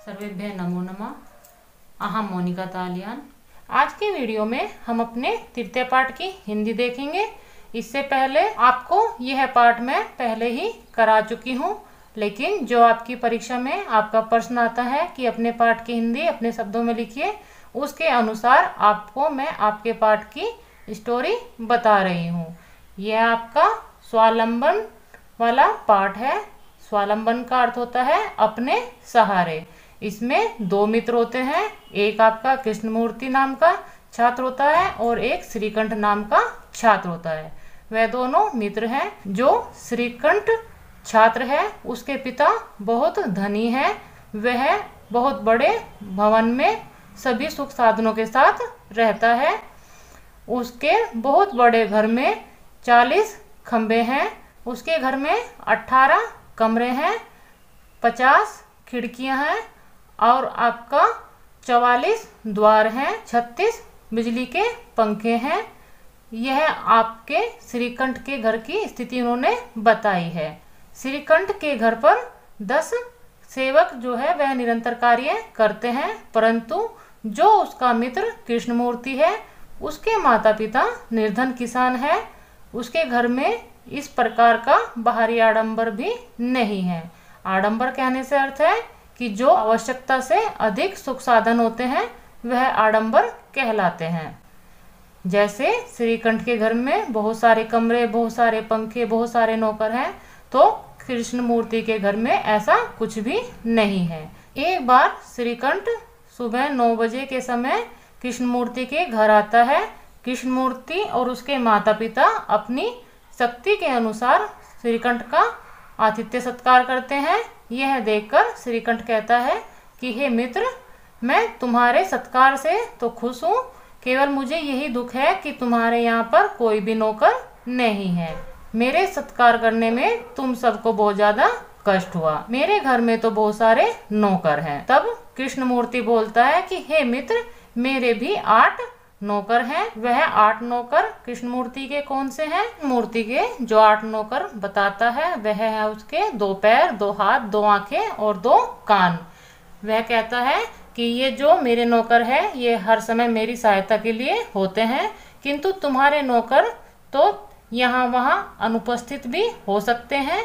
सर्वेभ्य नमो नमः। अहम मोनिका तालियान। आज के वीडियो में हम अपने तृतीय पाठ की हिंदी देखेंगे। इससे पहले आपको यह पाठ मैं पहले ही करा चुकी हूँ, लेकिन जो आपकी परीक्षा में आपका प्रश्न आता है कि अपने पाठ की हिंदी अपने शब्दों में लिखिए, उसके अनुसार आपको मैं आपके पाठ की स्टोरी बता रही हूँ। यह आपका स्वावलंबन वाला पाठ है। स्वावलंबन का अर्थ होता है अपने सहारे। इसमें दो मित्र होते हैं, एक आपका कृष्णमूर्ति नाम का छात्र होता है और एक श्रीकंठ नाम का छात्र होता है। वह दोनों मित्र हैं। जो श्रीकंठ छात्र है उसके पिता बहुत धनी है। वह बहुत बड़े भवन में सभी सुख साधनों के साथ रहता है। उसके बहुत बड़े घर में 40 खंबे हैं। उसके घर में 18 कमरे हैं, 50 खिड़कियां हैं और आपका 44 द्वार हैं, 36 बिजली के पंखे हैं। यह आपके श्रीकंठ के घर की स्थिति उन्होंने बताई है। श्रीकंठ के घर पर 10 सेवक जो है वह निरंतर कार्य करते हैं, परंतु जो उसका मित्र कृष्णमूर्ति है उसके माता पिता निर्धन किसान है। उसके घर में इस प्रकार का बाहरी आडंबर भी नहीं है। आडंबर कहने से अर्थ है कि जो आवश्यकता से अधिक सुख साधन होते हैं वह आडंबर कहलाते हैं। जैसे श्रीकंठ के घर में बहुत सारे कमरे, बहुत सारे पंखे, बहुत सारे नौकर हैं, तो कृष्ण मूर्ति के घर में ऐसा कुछ भी नहीं है। एक बार श्रीकंठ सुबह 9 बजे के समय कृष्ण मूर्ति के घर आता है। कृष्ण मूर्ति और उसके माता पिता अपनी शक्ति के अनुसार श्रीकंठ का आतिथ्य सत्कार करते हैं। यह देखकर श्रीकंठ कहता है कि हे मित्र, मैं तुम्हारे सत्कार से तो खुश हूँ, केवल मुझे यही दुख है कि तुम्हारे यहाँ पर कोई भी नौकर नहीं है। मेरे सत्कार करने में तुम सबको बहुत ज्यादा कष्ट हुआ। मेरे घर में तो बहुत सारे नौकर हैं। तब कृष्ण मूर्ति बोलता है कि हे मित्र, मेरे भी 8 नौकर हैं। वह 8 नौकर कृष्ण मूर्ति के कौन से हैं? मूर्ति के जो 8 नौकर बताता है वह है उसके 2 पैर, 2 हाथ, 2 आंखें और 2 कान। वह कहता है कि ये जो मेरे नौकर है ये हर समय मेरी सहायता के लिए होते हैं, किंतु तुम्हारे नौकर तो यहाँ वहाँ अनुपस्थित भी हो सकते हैं।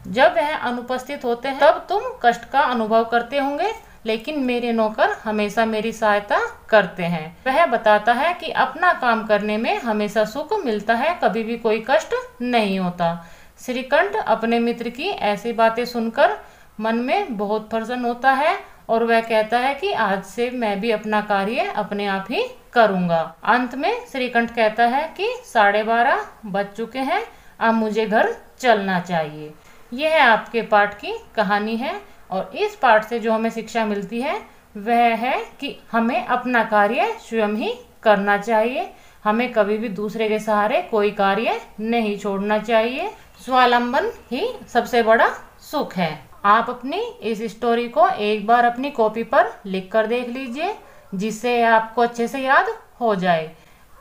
जब वह अनुपस्थित होते हैं तब तुम कष्ट का अनुभव करते होंगे, लेकिन मेरे नौकर हमेशा मेरी सहायता करते हैं। वह बताता है कि अपना काम करने में हमेशा सुख मिलता है, कभी भी कोई कष्ट नहीं होता। श्रीकंठ अपने मित्र की ऐसी बातें सुनकर मन में बहुत प्रसन्न होता है और वह कहता है कि आज से मैं भी अपना कार्य अपने आप ही करूंगा। अंत में श्रीकंठ कहता है कि 12:30 बज चुके हैं, अब मुझे घर चलना चाहिए। यह आपके पाठ की कहानी है और इस पाठ से जो हमें शिक्षा मिलती है वह है कि हमें अपना कार्य स्वयं ही करना चाहिए। हमें कभी भी दूसरे के सहारे कोई कार्य नहीं छोड़ना चाहिए। स्वावलंबन ही सबसे बड़ा सुख है। आप अपनी इस स्टोरी को एक बार अपनी कॉपी पर लिख कर देख लीजिए, जिससे आपको अच्छे से याद हो जाए।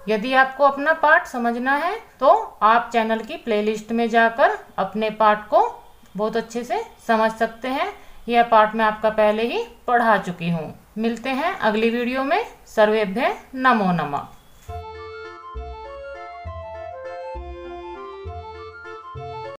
यदि आपको अपना पाठ समझना है तो आप चैनल की प्लेलिस्ट में जाकर अपने पाठ को बहुत अच्छे से समझ सकते हैं। यह पाठ मैं आपका पहले ही पढ़ा चुकी हूँ। मिलते हैं अगली वीडियो में। सर्वेभ्य नमो नमः।